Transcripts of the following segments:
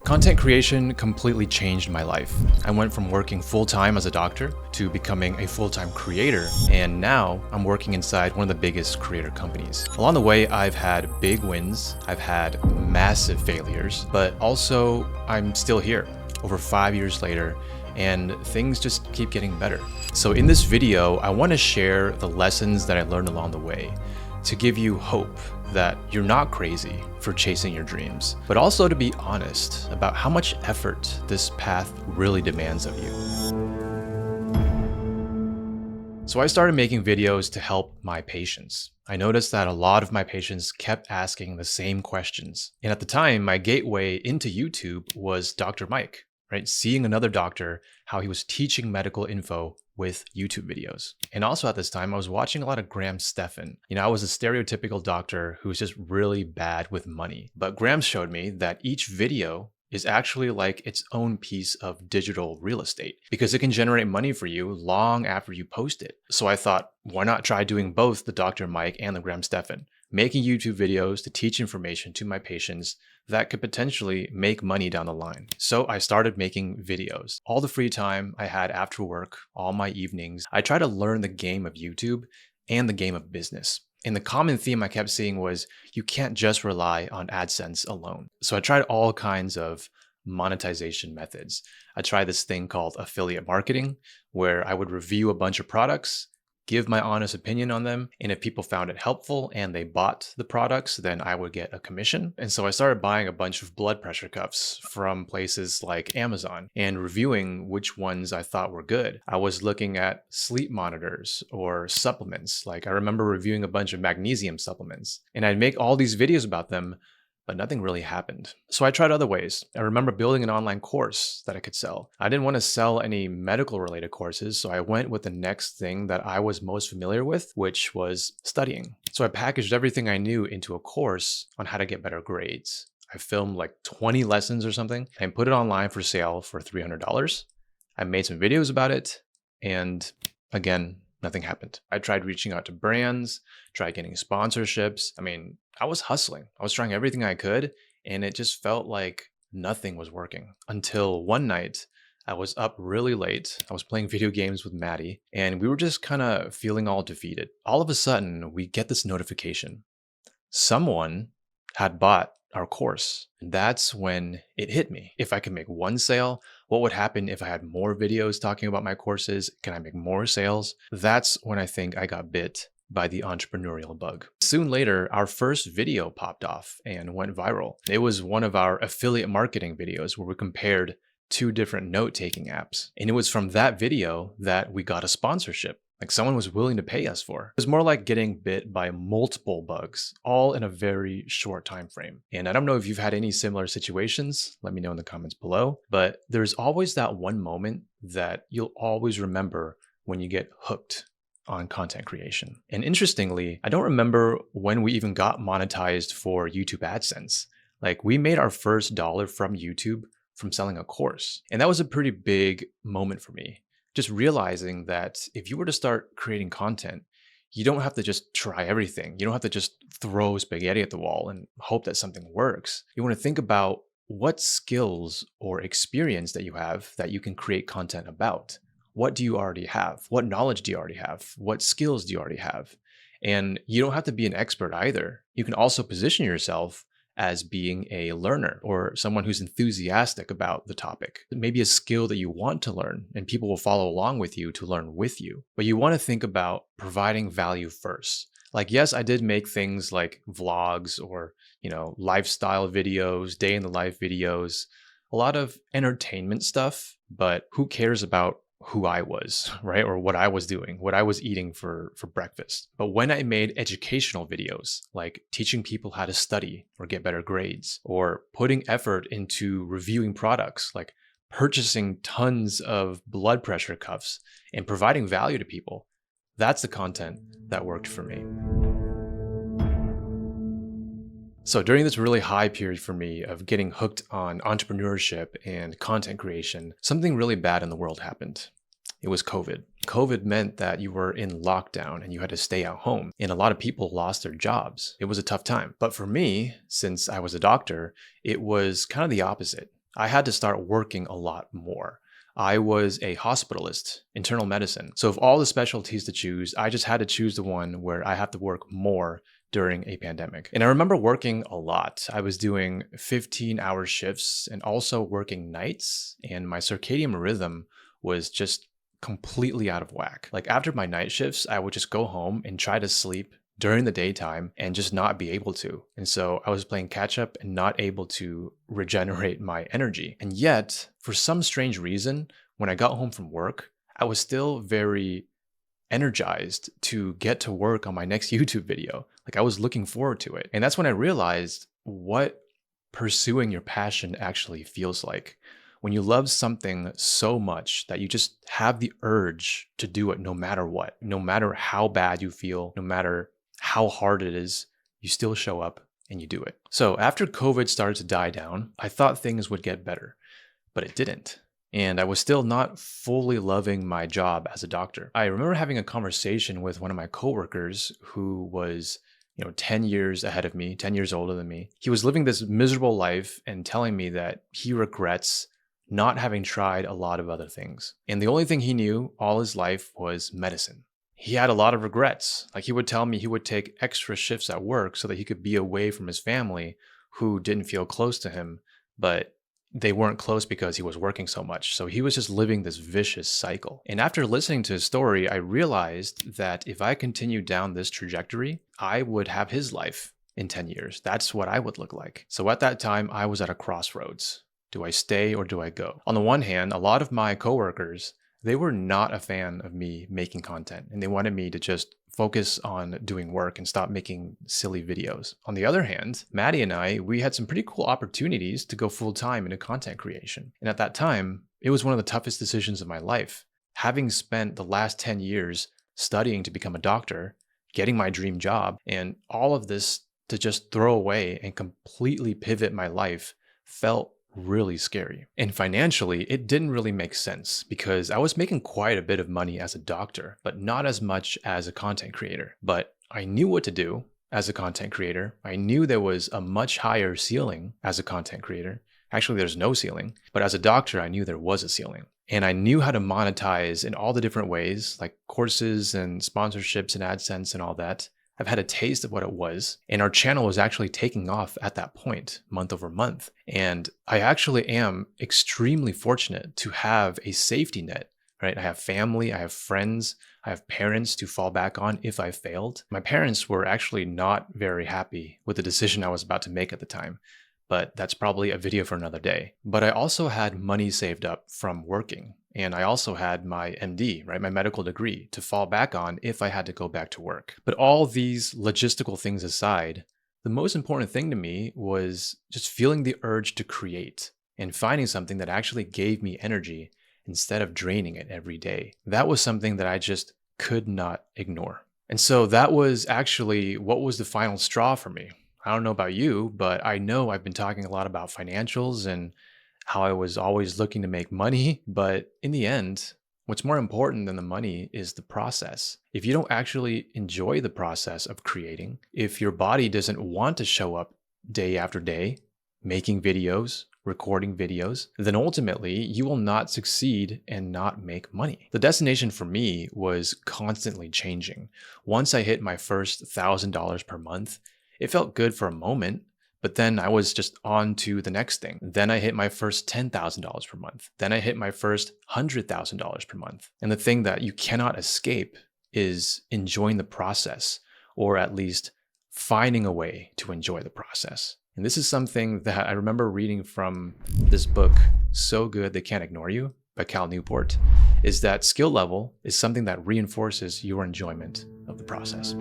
Content creation completely changed my life. I went from working full-time as a doctor to becoming a full-time creator, and now I'm working inside one of the biggest creator companies. Along the way, I've had big wins, I've had massive failures, but also I'm still here over 5 years later, and things just keep getting better. So in this video, I want to share the lessons that I learned along the way to give you hope that you're not crazy for chasing your dreams, but also to be honest about how much effort this path really demands of you. So I started making videos to help my patients. I noticed that a lot of my patients kept asking the same questions. And at the time, my gateway into YouTube was Dr. Mike, right? Seeing another doctor, how he was teaching medical info with YouTube videos. And also at this time, I was watching a lot of Graham Stephan. I was a stereotypical doctor who was just really bad with money. But Graham showed me that each video is actually like its own piece of digital real estate because it can generate money for you long after you post it. So I thought, why not try doing both the Dr. Mike and the Graham Stephan, making YouTube videos to teach information to my patients that could potentially make money down the line. So I started making videos. All the free time I had after work, all my evenings, I tried to learn the game of YouTube and the game of business. And the common theme I kept seeing was you can't just rely on AdSense alone. So I tried all kinds of monetization methods. I tried this thing called affiliate marketing, where I would review a bunch of products, give my honest opinion on them, and if people found it helpful and they bought the products, then I would get a commission. And so I started buying a bunch of blood pressure cuffs from places like Amazon and reviewing which ones I thought were good. I was looking at sleep monitors or supplements. Like I remember reviewing a bunch of magnesium supplements, and I'd make all these videos about them, but nothing really happened. So I tried other ways. I remember building an online course that I could sell. I didn't want to sell any medical related courses, so I went with the next thing that I was most familiar with, which was studying. So I packaged everything I knew into a course on how to get better grades. I filmed like 20 lessons or something and put it online for sale for $300. I made some videos about it, and again, nothing happened. I tried reaching out to brands, tried getting sponsorships. I was hustling. I was trying everything I could, and it just felt like nothing was working. Until one night, I was up really late. I was playing video games with Matty, and we were just kind of feeling all defeated. All of a sudden, we get this notification. Someone had bought our course. And that's when it hit me. If I could make one sale, what would happen if I had more videos talking about my courses? Can I make more sales? That's when I think I got bit by the entrepreneurial bug. Soon later, our first video popped off and went viral. It was one of our affiliate marketing videos where we compared two different note-taking apps. And it was from that video that we got a sponsorship. Like someone was willing to pay us for. It was more like getting bit by multiple bugs, all in a very short time frame. And I don't know if you've had any similar situations, let me know in the comments below, but there's always that one moment that you'll always remember when you get hooked on content creation. And interestingly, I don't remember when we even got monetized for YouTube AdSense. Like we made our first dollar from YouTube from selling a course. And that was a pretty big moment for me. Just realizing that if you were to start creating content, you don't have to just try everything. You don't have to just throw spaghetti at the wall and hope that something works. You want to think about what skills or experience that you have that you can create content about. What do you already have? What knowledge do you already have? What skills do you already have? And you don't have to be an expert either. You can also position yourself as being a learner or someone who's enthusiastic about the topic. Maybe a skill that you want to learn and people will follow along with you to learn with you. But you want to think about providing value first. Like, yes, I did make things like vlogs or, lifestyle videos, day in the life videos, a lot of entertainment stuff, but who cares about who I was, right? Or what I was doing, what I was eating for breakfast. But when I made educational videos, like teaching people how to study or get better grades, or putting effort into reviewing products, like purchasing tons of blood pressure cuffs and providing value to people, that's the content that worked for me. So during this really high period for me of getting hooked on entrepreneurship and content creation, something really bad in the world happened. It was COVID. COVID meant that you were in lockdown and you had to stay at home, and a lot of people lost their jobs. It was a tough time. But for me, since I was a doctor, it was kind of the opposite. I had to start working a lot more. I was a hospitalist, internal medicine. So of all the specialties to choose, I just had to choose the one where I have to work more during a pandemic. And I remember working a lot. I was doing 15-hour shifts and also working nights, and my circadian rhythm was just completely out of whack. Like after my night shifts, I would just go home and try to sleep during the daytime and just not be able to. And so I was playing catch up and not able to regenerate my energy. And yet, for some strange reason, when I got home from work, I was still very energized to get to work on my next YouTube video. Like I was looking forward to it. And that's when I realized what pursuing your passion actually feels like. When you love something so much that you just have the urge to do it no matter what, no matter how bad you feel, no matter how hard it is, you still show up and you do it. So after COVID started to die down, I thought things would get better, but it didn't. And I was still not fully loving my job as a doctor. I remember having a conversation with one of my coworkers who was 10 years ahead of me, 10 years older than me. He was living this miserable life and telling me that he regrets not having tried a lot of other things. And the only thing he knew all his life was medicine. He had a lot of regrets. Like he would tell me he would take extra shifts at work so that he could be away from his family who didn't feel close to him, but they weren't close because he was working so much. So he was just living this vicious cycle. And after listening to his story, I realized that if I continued down this trajectory, I would have his life in 10 years. That's what I would look like. So at that time, I was at a crossroads. Do I stay or do I go? On the one hand, a lot of my coworkers, they were not a fan of me making content, and they wanted me to just focus on doing work and stop making silly videos. On the other hand, Matty and I, we had some pretty cool opportunities to go full time into content creation. And at that time, it was one of the toughest decisions of my life. Having spent the last 10 years studying to become a doctor, getting my dream job, and all of this to just throw away and completely pivot my life felt really scary. And financially, it didn't really make sense because I was making quite a bit of money as a doctor, but not as much as a content creator. But I knew what to do as a content creator. I knew there was a much higher ceiling as a content creator. Actually, there's no ceiling, but as a doctor, I knew there was a ceiling. And I knew how to monetize in all the different ways, like courses and sponsorships and AdSense and all that. I've had a taste of what it was, and our channel was actually taking off at that point, month over month. And I actually am extremely fortunate to have a safety net, right? I have family, I have friends, I have parents to fall back on if I failed. My parents were actually not very happy with the decision I was about to make at the time, but that's probably a video for another day. But I also had money saved up from working. And I also had my MD, right, my medical degree to fall back on if I had to go back to work. But all these logistical things aside, the most important thing to me was just feeling the urge to create and finding something that actually gave me energy instead of draining it every day. That was something that I just could not ignore. And so that was actually what was the final straw for me. I don't know about you, but I know I've been talking a lot about financials and how I was always looking to make money. But in the end, what's more important than the money is the process. If you don't actually enjoy the process of creating, if your body doesn't want to show up day after day, making videos, recording videos, then ultimately you will not succeed and not make money. The destination for me was constantly changing. Once I hit my first $1,000 per month, it felt good for a moment. But then I was just on to the next thing. Then I hit my first $10,000 per month. Then I hit my first $100,000 per month. And the thing that you cannot escape is enjoying the process, or at least finding a way to enjoy the process. And this is something that I remember reading from this book, So Good They Can't Ignore You by Cal Newport, is that skill level is something that reinforces your enjoyment of the process.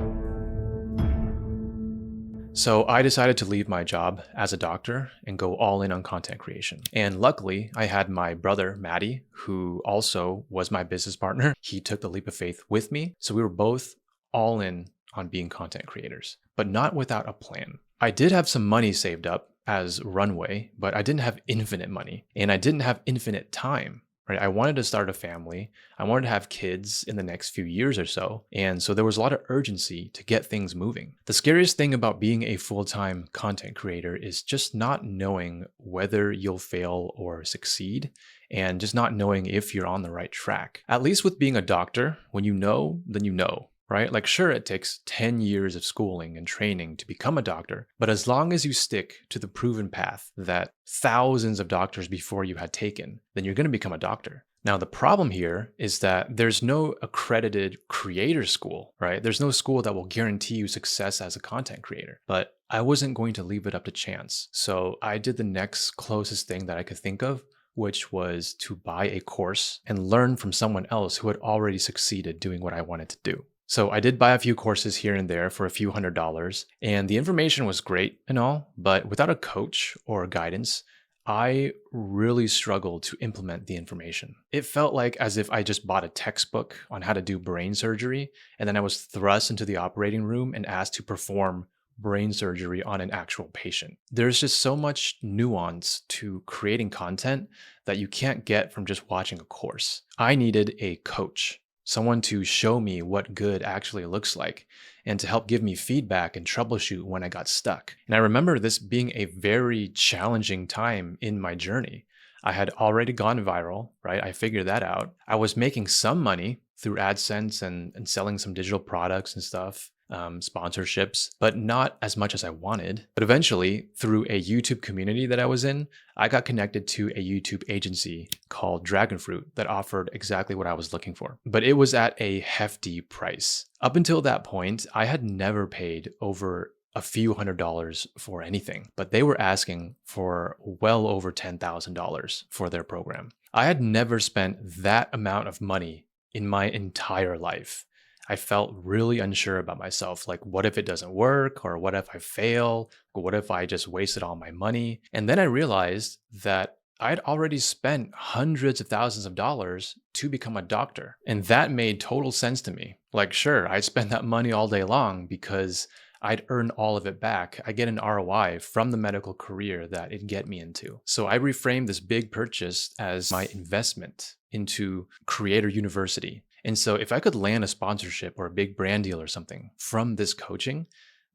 So I decided to leave my job as a doctor and go all in on content creation. And luckily, I had my brother, Matty, who also was my business partner. He took the leap of faith with me. So we were both all in on being content creators, but not without a plan. I did have some money saved up as runway, but I didn't have infinite money and I didn't have infinite time. right? I wanted to start a family. I wanted to have kids in the next few years or so. And so there was a lot of urgency to get things moving. The scariest thing about being a full-time content creator is just not knowing whether you'll fail or succeed, and just not knowing if you're on the right track. At least with being a doctor, when you know, then you know. Right? Like, sure, it takes 10 years of schooling and training to become a doctor, but as long as you stick to the proven path that thousands of doctors before you had taken, then you're going to become a doctor. Now, the problem here is that there's no accredited creator school, right? There's no school that will guarantee you success as a content creator, but I wasn't going to leave it up to chance. So I did the next closest thing that I could think of, which was to buy a course and learn from someone else who had already succeeded doing what I wanted to do. So I did buy a few courses here and there for a few $100s, and the information was great and all, but without a coach or guidance, I really struggled to implement the information. It felt like as if I just bought a textbook on how to do brain surgery, and then I was thrust into the operating room and asked to perform brain surgery on an actual patient. There's just so much nuance to creating content that you can't get from just watching a course. I needed a coach, someone to show me what good actually looks like, and to help give me feedback and troubleshoot when I got stuck. And I remember this being a very challenging time in my journey. I had already gone viral, right? I figured that out. I was making some money through AdSense and selling some digital products and stuff, sponsorships, but not as much as I wanted. But eventually, through a YouTube community that I was in, I got connected to a YouTube agency called Dragonfruit that offered exactly what I was looking for. But it was at a hefty price. Up until that point, I had never paid over a few $100s for anything, but they were asking for well over $10,000 for their program. I had never spent that amount of money in my entire life. I felt really unsure about myself. Like, what if it doesn't work? Or what if I fail? Or what if I just wasted all my money? And then I realized that I'd already spent hundreds of thousands of dollars to become a doctor. And that made total sense to me. Like, sure, I spent that money all day long because I'd earn all of it back. I get an ROI from the medical career that it'd get me into. So I reframed this big purchase as my investment into Creator University. And so if I could land a sponsorship or a big brand deal or something from this coaching,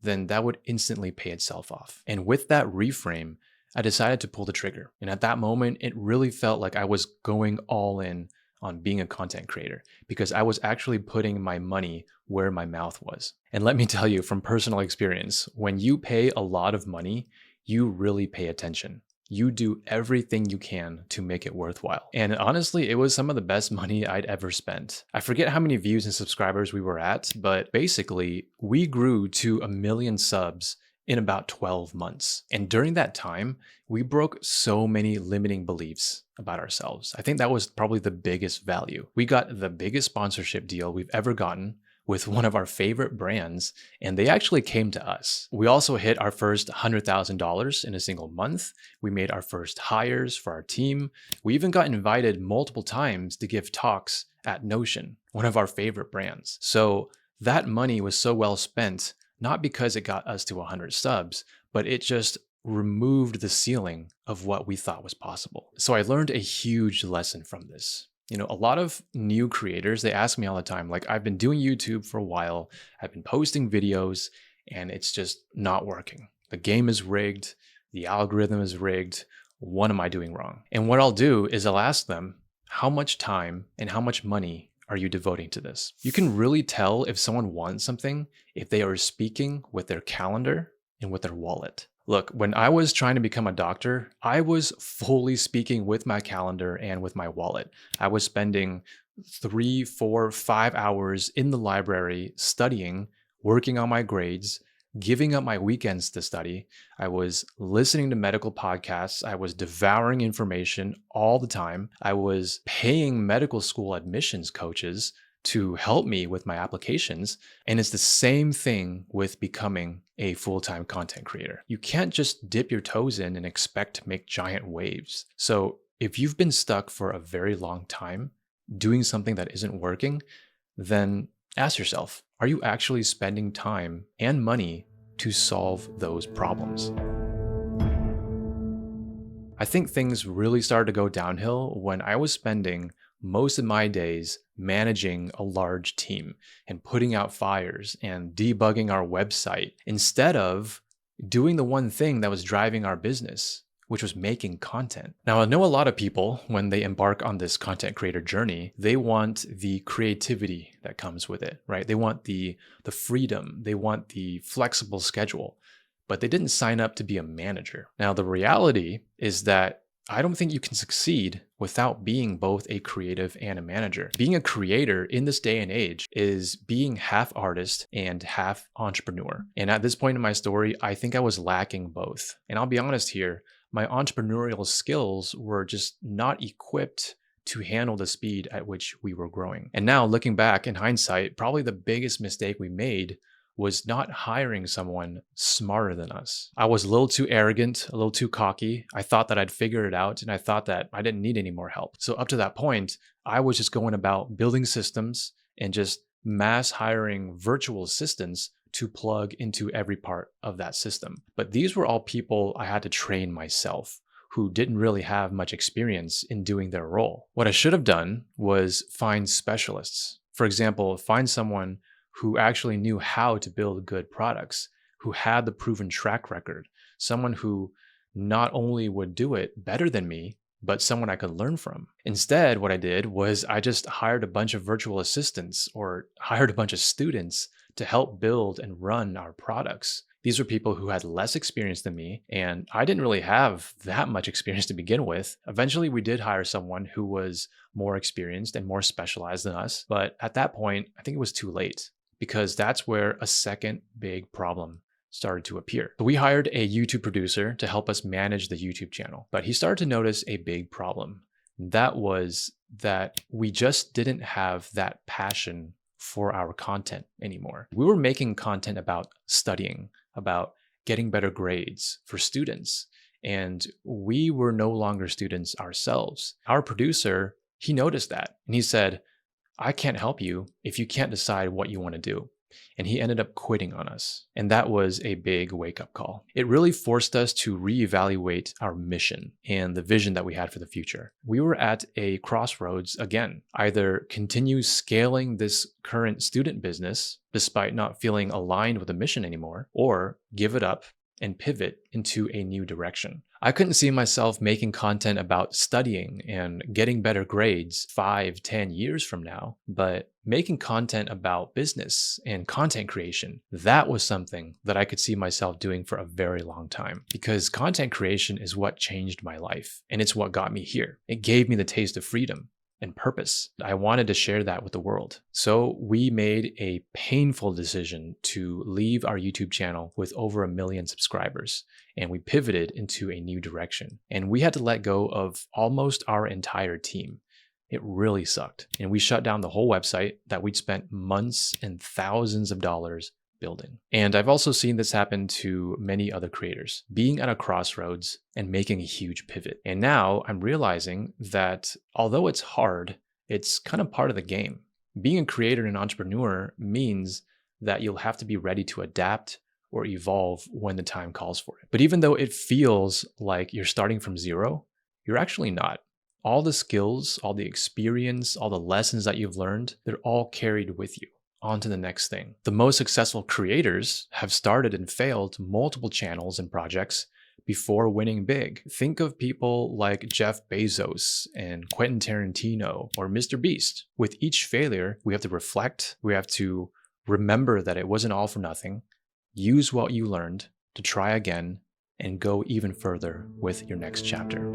then that would instantly pay itself off. And with that reframe, I decided to pull the trigger. And at that moment, it really felt like I was going all in on being a content creator because I was actually putting my money where my mouth was. And let me tell you from personal experience, when you pay a lot of money, you really pay attention. You do everything you can to make it worthwhile. And honestly, it was some of the best money I'd ever spent. I forget how many views and subscribers we were at, but basically we grew to 1 million subs in about 12 months. And during that time, we broke so many limiting beliefs about ourselves. I think that was probably the biggest value. We got the biggest sponsorship deal we've ever gotten with one of our favorite brands, and they actually came to us. We also hit our first $100,000 in a single month. We made our first hires for our team. We even got invited multiple times to give talks at Notion, one of our favorite brands. So that money was so well spent, not because it got us to 100 subs, but it just removed the ceiling of what we thought was possible. So I learned a huge lesson from this. You know, a lot of new creators, they ask me all the time, like, I've been doing YouTube for a while, I've been posting videos, and it's just not working. The game is rigged, the algorithm is rigged. What am I doing wrong? And what I'll do is I'll ask them, how much time and how much money are you devoting to this? You can really tell if someone wants something if they are speaking with their calendar and with their wallet. Look, when I was trying to become a doctor, I was fully speaking with my calendar and with my wallet. I was spending 3, 4, 5 hours in the library studying, working on my grades, giving up my weekends to study. I was listening to medical podcasts. I was devouring information all the time. I was paying medical school admissions coaches to help me with my applications. And it's the same thing with becoming a full-time content creator. You can't just dip your toes in and expect to make giant waves. So if you've been stuck for a very long time doing something that isn't working, then ask yourself, are you actually spending time and money to solve those problems? I think things really started to go downhill when I was spending most of my days managing a large team and putting out fires and debugging our website instead of doing the one thing that was driving our business, which was making content. Now, I know a lot of people, when they embark on this content creator journey, they want the creativity that comes with it, right? They want the freedom, they want the flexible schedule, but they didn't sign up to be a manager. Now, the reality is that I don't think you can succeed without being both a creative and a manager. Being a creator in this day and age is being half artist and half entrepreneur. And at this point in my story, I think I was lacking both. And I'll be honest here, my entrepreneurial skills were just not equipped to handle the speed at which we were growing. And now looking back in hindsight, probably the biggest mistake we made was not hiring someone smarter than us. I was a little too arrogant, a little too cocky. I thought that I'd figured it out and I thought that I didn't need any more help. So up to that point, I was just going about building systems and just mass hiring virtual assistants to plug into every part of that system. But these were all people I had to train myself, who didn't really have much experience in doing their role. What I should have done was find specialists. For example, find someone who actually knew how to build good products, who had the proven track record, someone who not only would do it better than me, but someone I could learn from. Instead, what I did was I just hired a bunch of virtual assistants or hired a bunch of students to help build and run our products. These were people who had less experience than me, and I didn't really have that much experience to begin with. Eventually, we did hire someone who was more experienced and more specialized than us, but at that point, I think it was too late, because that's where a second big problem started to appear. So we hired a YouTube producer to help us manage the YouTube channel, but he started to notice a big problem. That was that we just didn't have that passion for our content anymore. We were making content about studying, about getting better grades for students, and we were no longer students ourselves. Our producer, he noticed that, and he said, I can't help you if you can't decide what you want to do. And he ended up quitting on us. And that was a big wake-up call. It really forced us to reevaluate our mission and the vision that we had for the future. We were at a crossroads again. Either continue scaling this current student business despite not feeling aligned with the mission anymore, or give it up and pivot into a new direction. I couldn't see myself making content about studying and getting better grades 5, 10 years from now, but making content about business and content creation, that was something that I could see myself doing for a very long time, because content creation is what changed my life, and it's what got me here. It gave me the taste of freedom and purpose. I wanted to share that with the world. So we made a painful decision to leave our YouTube channel with over 1 million subscribers, and we pivoted into a new direction. And we had to let go of almost our entire team. It really sucked. And we shut down the whole website that we'd spent months and thousands of dollars building. And I've also seen this happen to many other creators, being at a crossroads and making a huge pivot. And now I'm realizing that although it's hard, it's kind of part of the game. Being a creator and an entrepreneur means that you'll have to be ready to adapt or evolve when the time calls for it. But even though it feels like you're starting from zero, you're actually not. All the skills, all the experience, all the lessons that you've learned, they're all carried with you on to the next thing. The most successful creators have started and failed multiple channels and projects before winning big. Think of people like Jeff Bezos and Quentin Tarantino or Mr. Beast. With each failure, we have to reflect, we have to remember that it wasn't all for nothing, use what you learned to try again, and go even further with your next chapter.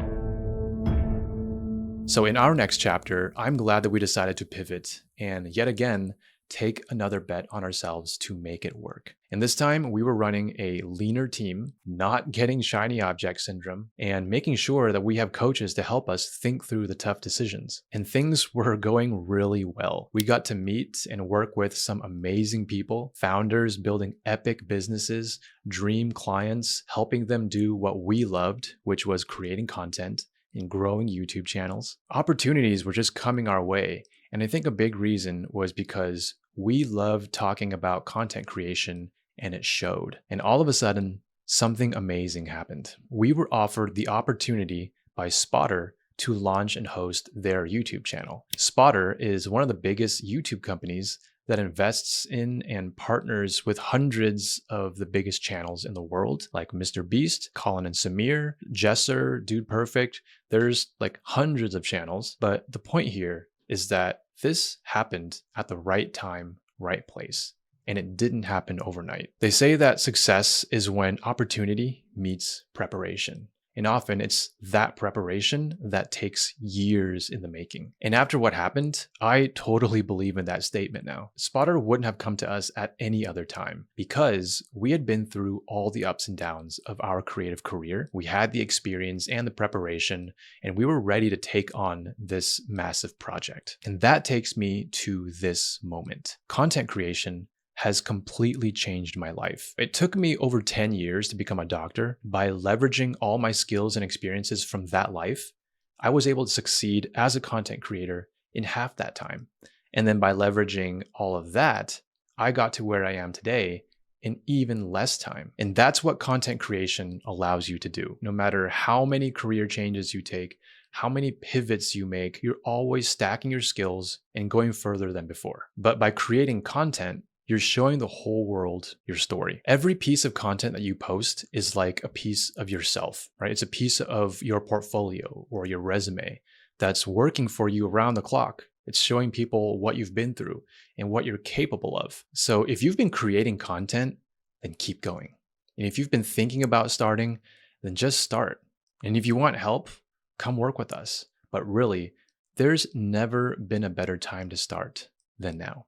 So in our next chapter, I'm glad that we decided to pivot and yet again, take another bet on ourselves to make it work. And this time we were running a leaner team, not getting shiny object syndrome, and making sure that we have coaches to help us think through the tough decisions. And things were going really well. We got to meet and work with some amazing people, founders building epic businesses, dream clients, helping them do what we loved, which was creating content and growing YouTube channels. Opportunities were just coming our way. And I think a big reason was because we loved talking about content creation and it showed. And all of a sudden, something amazing happened. We were offered the opportunity by Spotter to launch and host their YouTube channel. Spotter is one of the biggest YouTube companies that invests in and partners with hundreds of the biggest channels in the world, like Mr. Beast, Colin and Samir, Jesser, Dude Perfect. There's like hundreds of channels, but the point here is that this happened at the right time, right place, and it didn't happen overnight. They say that success is when opportunity meets preparation. And often it's that preparation that takes years in the making. And after what happened, I totally believe in that statement now. Spotter wouldn't have come to us at any other time because we had been through all the ups and downs of our creative career. We had the experience and the preparation, and we were ready to take on this massive project. And that takes me to this moment. Content creation has completely changed my life. It took me over 10 years to become a doctor. By leveraging all my skills and experiences from that life, I was able to succeed as a content creator in half that time. And then by leveraging all of that, I got to where I am today in even less time. And that's what content creation allows you to do. No matter how many career changes you take, how many pivots you make, you're always stacking your skills and going further than before. But by creating content, you're showing the whole world your story. Every piece of content that you post is like a piece of yourself, right? It's a piece of your portfolio or your resume that's working for you around the clock. It's showing people what you've been through and what you're capable of. So if you've been creating content, then keep going. And if you've been thinking about starting, then just start. And if you want help, come work with us. But really, there's never been a better time to start than now.